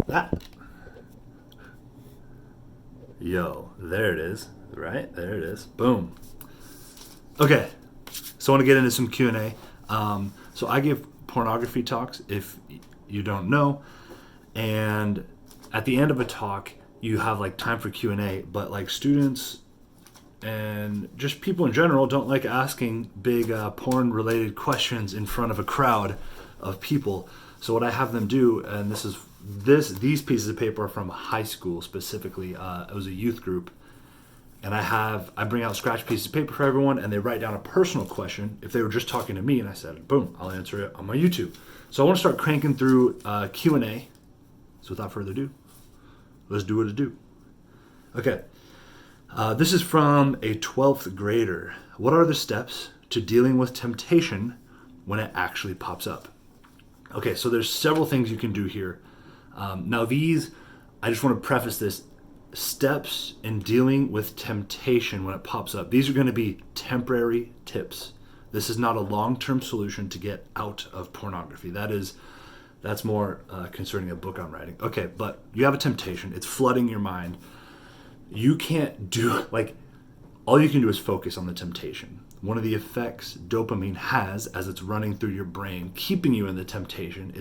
That. Yo, there it is. Right? There it is. Boom. Okay. So I want to get into some Q&A. So I give pornography talks, if you don't know. And at the end of a talk, you have like time for Q&A. But like students and just people in general don't like asking big porn-related questions in front of a crowd of people. So what I have them do, and these pieces of paper are from high school specifically. It was a youth group, and I bring out scratch pieces of paper for everyone, and they write down a personal question. If they were just talking to me, and I said, boom, I'll answer it on my YouTube. So I want to start cranking through Q&A. So without further ado, let's do what it do. Okay. This is from a 12th grader. What are the steps to dealing with temptation when it actually pops up? Okay, so there's several things you can do here. Now these, I just want to preface this, steps in dealing with temptation when it pops up. These are going to be temporary tips. This is not a long-term solution to get out of pornography. That's more concerning a book I'm writing. Okay, but you have a temptation. It's flooding your mind. You can't do, all you can do is focus on the temptation. One of the effects dopamine has as it's running through your brain, keeping you in the temptation,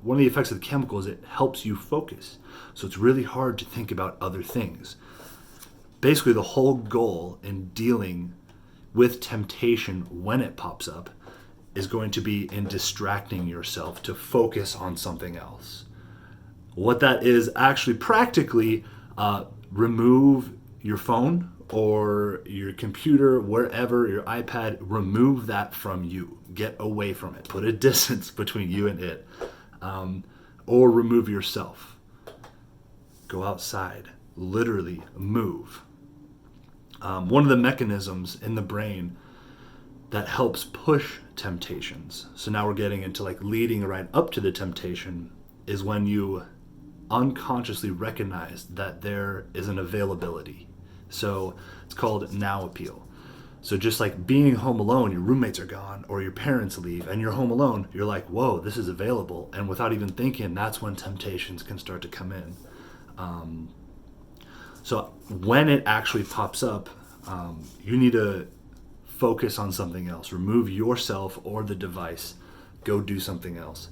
one of the effects of the chemical is it helps you focus. So it's really hard to think about other things. Basically, the whole goal in dealing with temptation when it pops up is going to be in distracting yourself to focus on something else. What that is actually practically, remove your phone or your computer, wherever, your iPad, remove that from you. Get away from it. Put a distance between you and it. Or remove yourself. Go outside. Literally move. One of the mechanisms in the brain that helps push temptations, so now we're getting into leading right up to the temptation, is when you unconsciously recognize that there is an availability. So it's called now appeal. So just like being home alone, your roommates are gone or your parents leave and you're home alone, you're like, whoa, this is available. And without even thinking, that's when temptations can start to come in. So when it actually pops up, you need to focus on something else. Remove yourself or the device. Go do something else.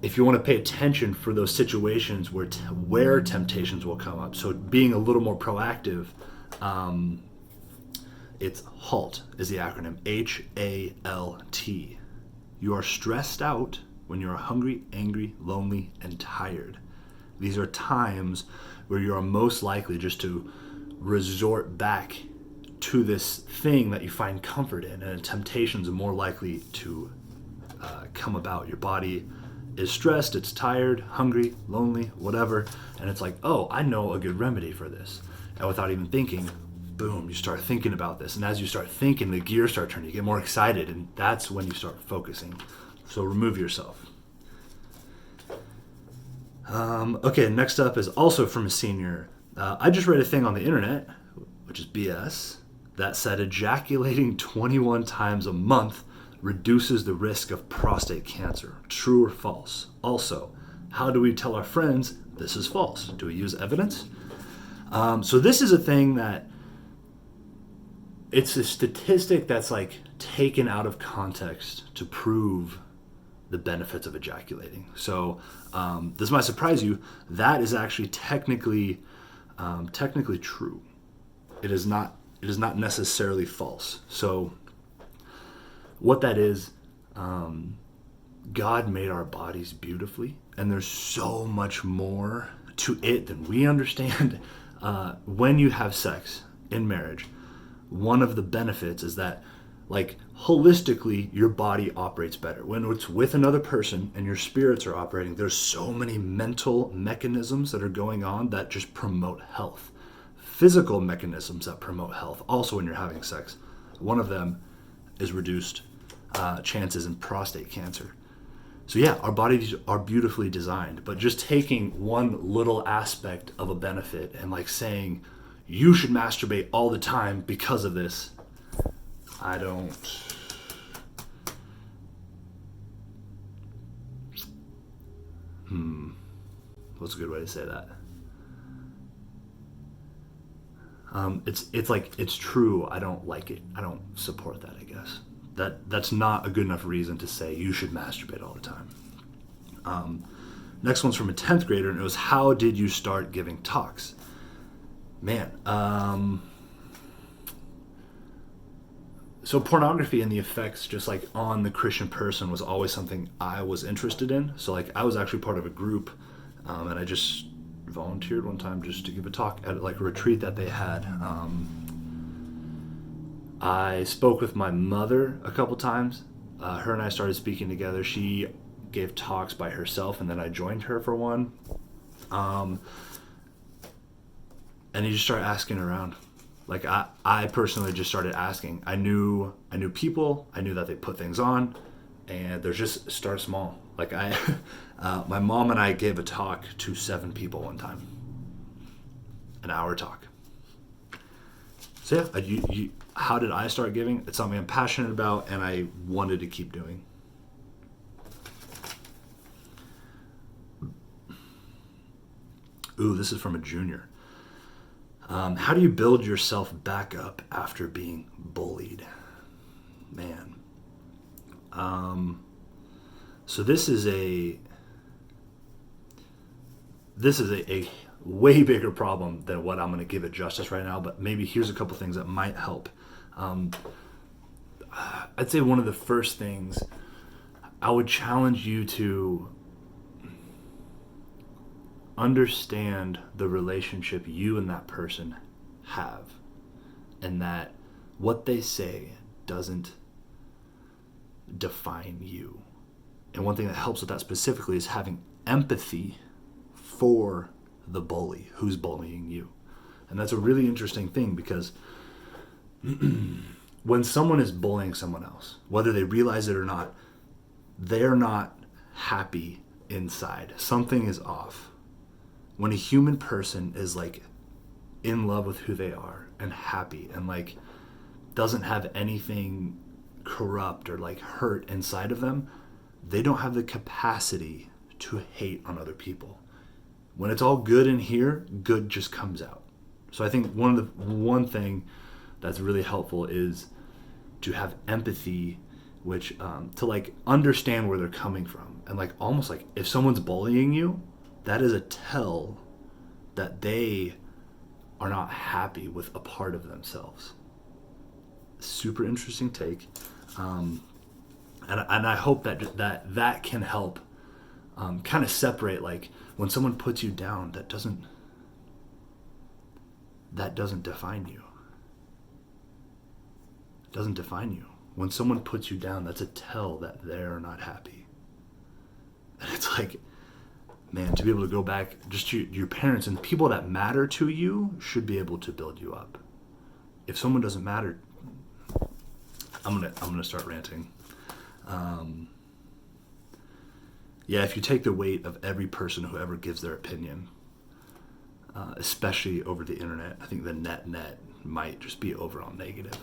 If you want to pay attention for those situations where temptations will come up, so being a little more proactive, it's HALT is the acronym, HALT. You are stressed out when you are hungry, angry, lonely, and tired. These are times where you are most likely just to resort back to this thing that you find comfort in, and temptations are more likely to come about. Your body is stressed, it's tired, hungry, lonely, whatever, and it's like, oh, I know a good remedy for this. And without even thinking, boom, you start thinking about this. And as you start thinking, the gears start turning, you get more excited, and that's when you start focusing. So remove yourself. Okay, next up is also from a senior. I just read a thing on the internet, which is BS, that said ejaculating 21 times a month reduces the risk of prostate cancer. True or false? Also, how do we tell our friends this is false? Do we use evidence? So this is a thing that it's a statistic that's taken out of context to prove the benefits of ejaculating. So this might surprise you. That is actually technically true. It is not necessarily false. So what that is, God made our bodies beautifully, and there's so much more to it than we understand. When you have sex in marriage, one of the benefits is that holistically your body operates better. When it's with another person and your spirits are operating, there's so many mental mechanisms that are going on that just promote health. Physical mechanisms that promote health also when you're having sex. One of them is reduced chances in prostate cancer. So yeah, our bodies are beautifully designed, but just taking one little aspect of a benefit and saying you should masturbate all the time because of this, I don't. What's a good way to say that? It's like, it's true. I don't like it. I don't support that, I guess. That's not a good enough reason to say you should masturbate all the time. Next one's from a 10th grader, and it was, how did you start giving talks? Man, so pornography and the effects just like on the Christian person was always something I was interested in. So like I was actually part of a group, and I just volunteered one time just to give a talk at like a retreat that they had. I spoke with my mother a couple times. Her and I started speaking together. She gave talks by herself, and then I joined her for one. And you just start asking around. Like I personally just started asking. I knew people. I knew that they put things on, and there's just start small. Like my mom and I gave a talk to 7 people one time. An hour talk. So yeah, how did I start giving? It's something I'm passionate about, and I wanted to keep doing. Ooh, this is from a junior. How do you build yourself back up after being bullied? Man. So this is a way bigger problem than what I'm going to give it justice right now, but maybe here's a couple things that might help. I'd say one of the first things, I would challenge you to understand the relationship you and that person have, and that what they say doesn't define you. And one thing that helps with that specifically is having empathy for the bully who's bullying you. And that's a really interesting thing, because when someone is bullying someone else, whether they realize it or not, they're not happy inside. Something is off. When a human person is like in love with who they are and happy and like doesn't have anything corrupt or like hurt inside of them, they don't have the capacity to hate on other people. When it's all good in here, good just comes out. So I think one thing that's really helpful is to have empathy, which to like understand where they're coming from, and like almost like if someone's bullying you, that is a tell that they are not happy with a part of themselves. Super interesting take. And I hope that can help kind of separate, like when someone puts you down, that doesn't define you. It doesn't define you. When someone puts you down, that's a tell that they're not happy. And it's like, man, to be able to go back just to your parents and people that matter to you should be able to build you up. If someone doesn't matter, I'm gonna start ranting. Yeah, if you take the weight of every person who ever gives their opinion, especially over the internet, I think the net might just be overall negative.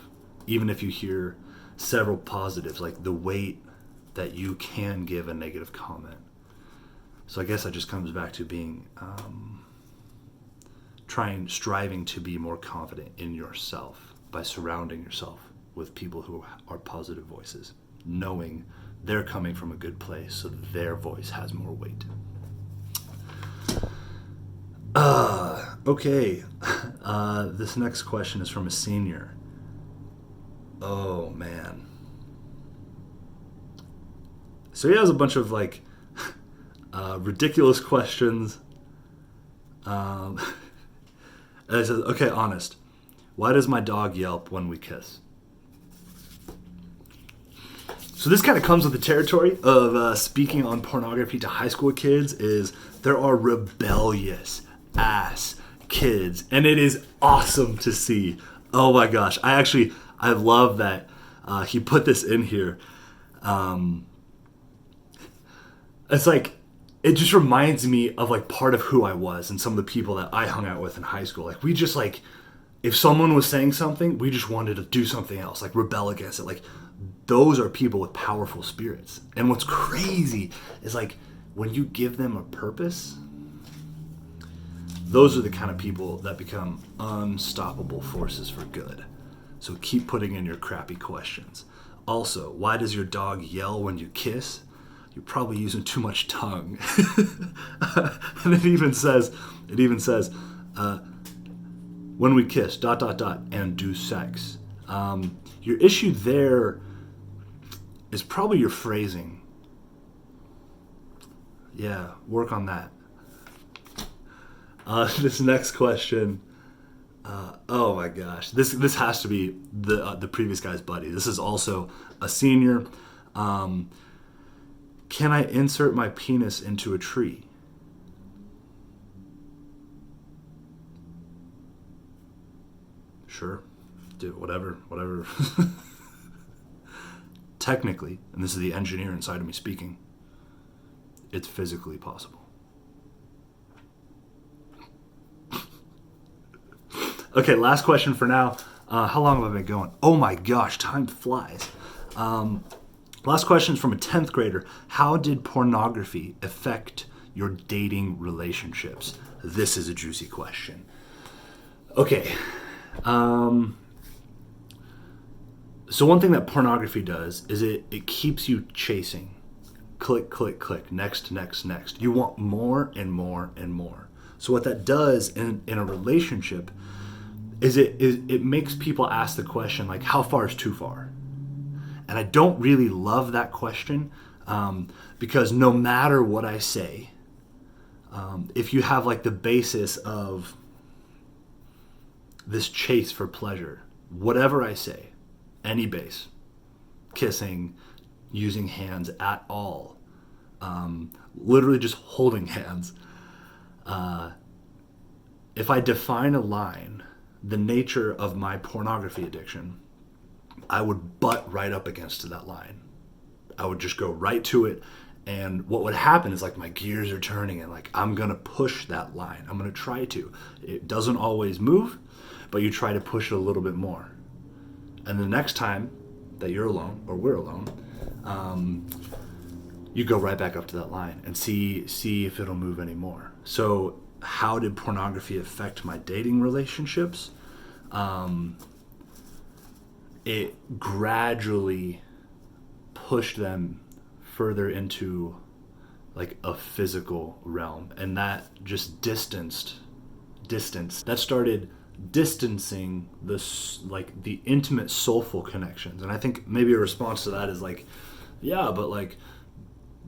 Even if you hear several positives, like the weight that you can give a negative comment. So I guess that just comes back to being, striving to be more confident in yourself by surrounding yourself with people who are positive voices, knowing they're coming from a good place, so their voice has more weight. Okay. This next question is from a senior. Oh, man. So he has a bunch of like ridiculous questions. And I said, okay, honest. Why does my dog yelp when we kiss? So this kind of comes with the territory of speaking on pornography to high school kids. Is there are rebellious ass kids, and it is awesome to see. Oh my gosh, I love that he put this in here. It's like, it just reminds me of like part of who I was and some of the people that I hung out with in high school. Like we just like, if someone was saying something, we just wanted to do something else, like rebel against it. Like those are people with powerful spirits. And what's crazy is like when you give them a purpose, those are the kind of people that become unstoppable forces for good. So keep putting in your crappy questions. Also, why does your dog yell when you kiss? You're probably using too much tongue. And it even says, when we kiss, ... and do sex. Your issue there is probably your phrasing. Yeah, work on that. This next question. Oh my gosh, this has to be the previous guy's buddy. This is also a senior. Can I insert my penis into a tree? Sure, do whatever. Technically, and this is the engineer inside of me speaking, it's physically possible. Okay, last question for now. How long have I been going? Oh my gosh, time flies. Last question is from a 10th grader. How did pornography affect your dating relationships? This is a juicy question. Okay. So one thing that pornography does is it keeps you chasing. Click, click, click. Next, next, next. You want more and more and more. So what that does in a relationship is it makes people ask the question, like, how far is too far? And I don't really love that question because no matter what I say, if you have like the basis of this chase for pleasure, whatever I say, any base, kissing, using hands at all, literally just holding hands, if I define a line, the nature of my pornography addiction, I would butt right up against that line. I would just go right to it. And what would happen is like my gears are turning and like I'm going to push that line. I'm going to try to. It doesn't always move, but you try to push it a little bit more. And the next time that you're alone or we're alone, you go right back up to that line and see if it'll move anymore. So how did pornography affect my dating relationships? It gradually pushed them further into like a physical realm, and that just distance that started distancing this, like the intimate soulful connections. And I think maybe a response to that is like, yeah, but like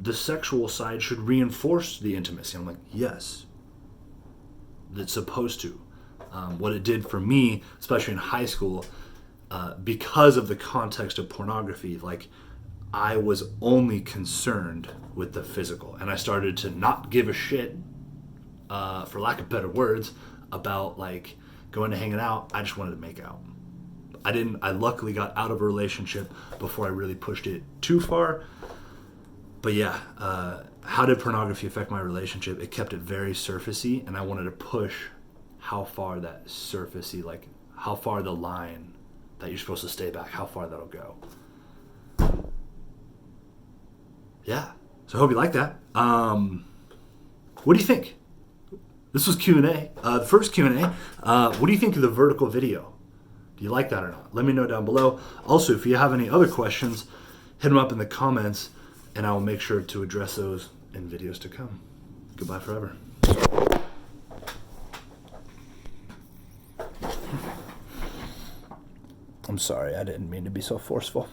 the sexual side should reinforce the intimacy. I'm like, yes, it's supposed to. What it did for me, especially in high school, because of the context of pornography, like I was only concerned with the physical, and I started to not give a shit, for lack of better words, about like going to hanging out. I just wanted to make out. I luckily got out of a relationship before I really pushed it too far. But yeah, how did pornography affect my relationship? It kept it very surfacey, and I wanted to push how far that surfacey, like how far the line that you're supposed to stay back, how far that'll go. Yeah, so I hope you like that. What do you think? This was Q&A, the first Q&A. What do you think of the vertical video? Do you like that or not? Let me know down below. Also, if you have any other questions, hit them up in the comments, and I will make sure to address those in videos to come. Goodbye forever. I'm sorry, I didn't mean to be so forceful.